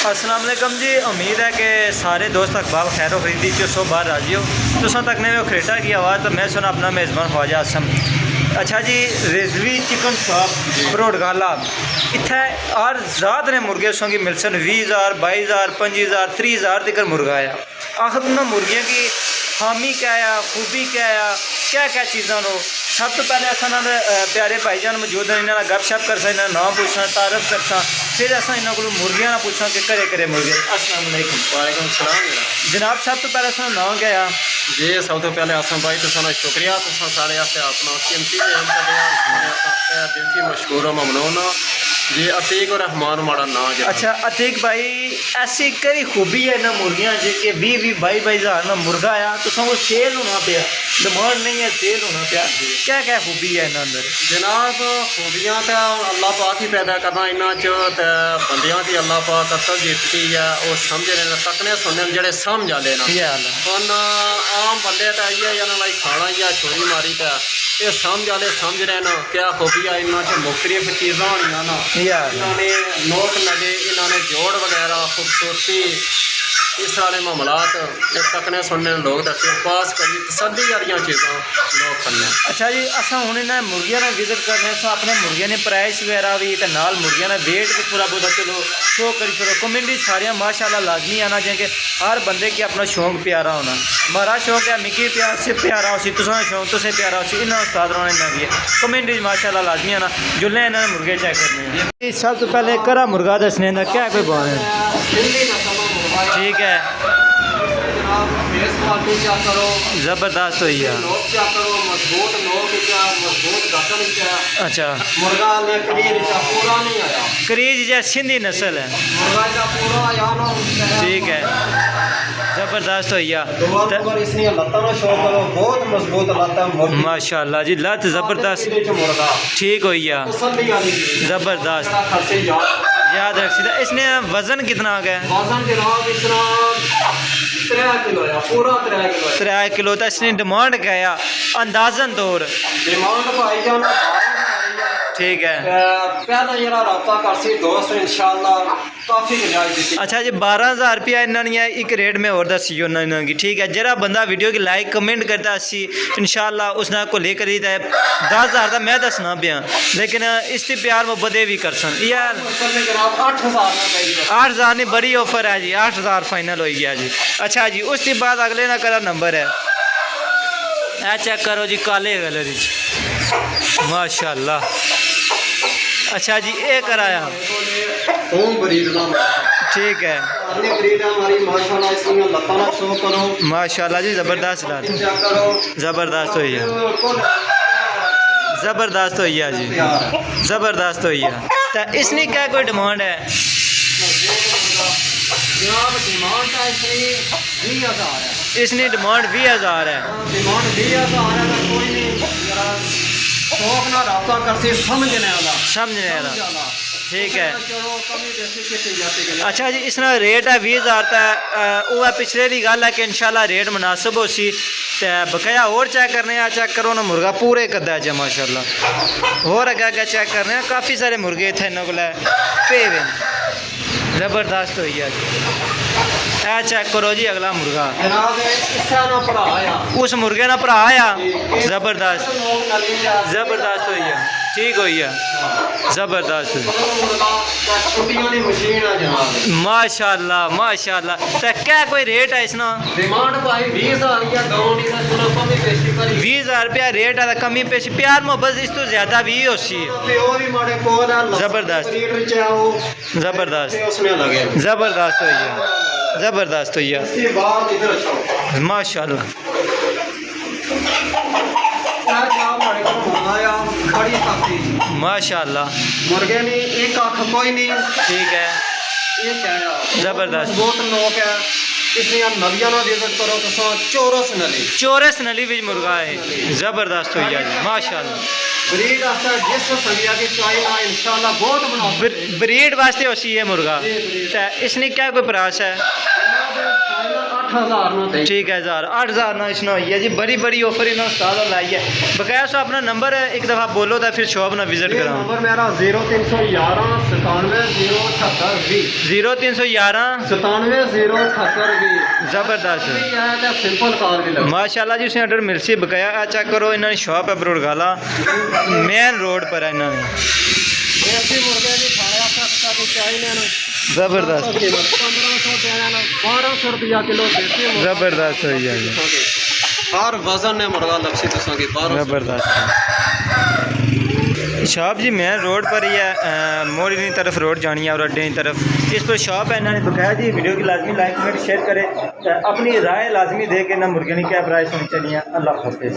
अस्सलाम वालेकुम जी। उम्मीद है कि सारे दोस्त अकबाल खैर खरीदी जो सो बाहर राजी हो तो तक ने खरेटा की आवाज़ तो मैं सुना अपना मेज़बान ख्वाजा आसम। अच्छा जी, रिजवी चिकन शॉप बरोडगाला इत्थे हर ज़ात ने मुर्गे संगी मिल सन 20,000 22,000 25,000 30,000 तक मुर्गा आया। आखिर उन्होंने मुर्गियों की खामी क्या आ, खूबी क्या क्या चीज़ा नो। सब तो पहले अस प्यारे भाईजान मौजूद हैं, इन्होंने गपशप कर सकते, नाम पूछना, तारफ करसा, फिर अस इन्होंने को मुर्गियां ना पूछा कि घरे घरे मुर्गे। अस्सलाम वालेकुम। वालेकुम सलाम जनाब, सब तो पहले असा नाम क्या आ जी। सब तो पहले आसम भाई तो शुक्रिया तुसा सारे अपना कीमती दिल की मशहूर ममनून जी। अतीक और रहमान माड़ा ना जी। अच्छा अतीक भाई, ऐसी कई खूबी है ना मुर्गियां जी कि 20-22 हज़ार ना मुर्गा आया तो सबको सेल होना पाया, डिमांड नहीं है, सेल होना पाया। क्या क्या खूबी है इन्होंने अंदर जनाब? खूबियाँ तो अल्लाह पाक ही पैदा करना इन्हों च बंदियां की अल्लाह पाक असल दिखती है। वो समझ रहे तकने सुनने जेडे समझ आते हैं। हम आम बंदे तो इे जाना भाई खाना या छोरी मारी तो ये समझ आते समझ रहे हैं क्या खूबियाँ इन्हों च मुख्तलिफ चीज़ा होनिया ना। इन्होंने नोक नगे, इन्होंने जोड़ वगैरह खूबसूरती इस वाले मामलात तकने सुनने लोग फिर पास करी तसली वाली चीज़ा लोग करने। अच्छा जी, असा हूँ इन्हें मुर्गियों ने विजिट करने अपने मुर्गियों ने प्राइस वगैरह भी तो नाल मुर्गियों ने वेट भी पूरा बहुत चलो शो करी फिर कमेंटी सारिया माशाल्लाह लाजमी आना चाहिए। हर बंदे की अपना शौक प्यारा होना। हमारा शौक है मिकी प्यारा हो सी, तुसा शौक तुसें प्यारा हो सी, इन्होंने उस्ताद रोने इन्ना भी है कमेंटी माशाल्लाह लाजमी आना जुल्ले इन्होंने मुर्गे चेक करने। सब तो पहले घरा मुर्गा दसने का क्या कोई बात है? ठीक है, जबरदस्त हुई है। अच्छा, करीज जै सिंधी नस्ल है। ठीक है, जबरदस्त हुई है माशाल्लाह जी। लत जबरदस्त ठीक हुई है, जबरदस्त। याद रख सीधा। इसने वजन कितना आ गया? वजन 3 किलो। तो इसने डिमांड क्या अंदाजन तौर? डिमांड ठीक है, पहला जरा रब्ता करसी दोस्त इंशाल्लाह काफ़ी गुंजाइश। अच्छा जी, 12,000 रुपया इन्होंने एक रेट में और दसी उन्होंने। ठीक है, जरा बंदा वीडियो की लाइक कमेंट करता असी इंशाल्लाह उसने को लेकर ही 10,000 का मैं दसना पाया, लेकिन इसकी प्यार मुहब्बत भी कर सन यार। 8,000 नहीं, बड़ी ऑफर है जी, 8,000 फाइनल हो गया जी। अच्छा जी, उसके बाद अगले ना करा नंबर है ए चेक करो जी, काले कलर माशाल्लाह। अच्छा जी, ये कराया ठीक है माशाल्लाह जी, जबरदस्त जबरदस्त हुई है, जबरदस्त हुई है जी, जबरदस्त हुई है। तो इसने क्या कोई डिमांड है? इसने डिमांड 20,000 है। समझने वाला ठीक है। अच्छा जी, इसका रेट है 20,000 तो वह पिछले की गल है कि इंशाल्लाह रेट मुनासिब हो सी। तो बकाया और चेक करने चेक करो ना, मुर्गा पूरे कदा च माशाल्लाह। और अगर अगर चेक करने काफ़ी सारे मुर्गे इतने इन्होंने को पे जबरदस्त हुई है। ए चेक करो जी, अगला मुर्गा उस मुर्गे ना भरा आया, जबरदस्त जबरदस्त हुई है, ठीक हुई है, जबरदस्त माशाल्लाह माशाल्लाह। तो क्या कोई रेट है इसना? 20,000 रुपया रेट है, कमी पेशी प्यार मोहब्बत इस तो ज्यादा भी हो सी। जबरदस्त जबरदस्त जबरदस्त हुई है, जबरदस्त हुई है माशाल्लाह। माशाल्लाह मुर्गे नहीं एक आँख कोई नहीं। ठीक है, जबरदस्त बहुत लोग है इसलिए नलियां ना विजिट करो तो चौरस नली भी मुर्गा है, जबरदस्त हुई है माशाल्लाह। ब्रीड जिस संगिया की चाहिए इंशाल्लाह बहुत मुनासिब ब्रीड वास्ते होसी है मुर्गा। इसने क्या कोई प्राइस है? 8000 ਨੂੰ ਦੇ ठीक है 8000 ना इसने हुई है जी बड़ी बड़ी ऑफर इन्होंने उस्ताद और लाई है बकाया सो अपना नंबर एक दफ़ा बोलो तो फिर शॉप ना विजिट कराओ नंबर मेरा 0311 97 0311 97 ज़बरदस्त सिंपल कॉल भी लगा माशाल्लाह जी उसने ऑर्डर मिल सी बकाया चेक करो इन्होंने शॉप है बरोड़गाला मेन रोड पर है इन्होंने देसी मुर्गे की 1800 चाहिए ना ज़बरदस्त 1500 देना 1200 रुपया किलो देसी मुर्गा ज़बरदस्त हो जाएगी हर वजन ने मुर्गा लक्षी तुसा की 1200 ज़बरदस्त शॉप जी मेन रोड पर ही है मोड़ी की तरफ रोड जानी है और अड्डे की तरफ इस पर शॉप है इन्होंने बकाया जी वीडियो की लाजमी लाइक कमेंट शेयर करें अपनी राय लाजमी दे के ना मुर्गे की क्या प्राइस होनी चाहिए अल्लाह हाफिज़।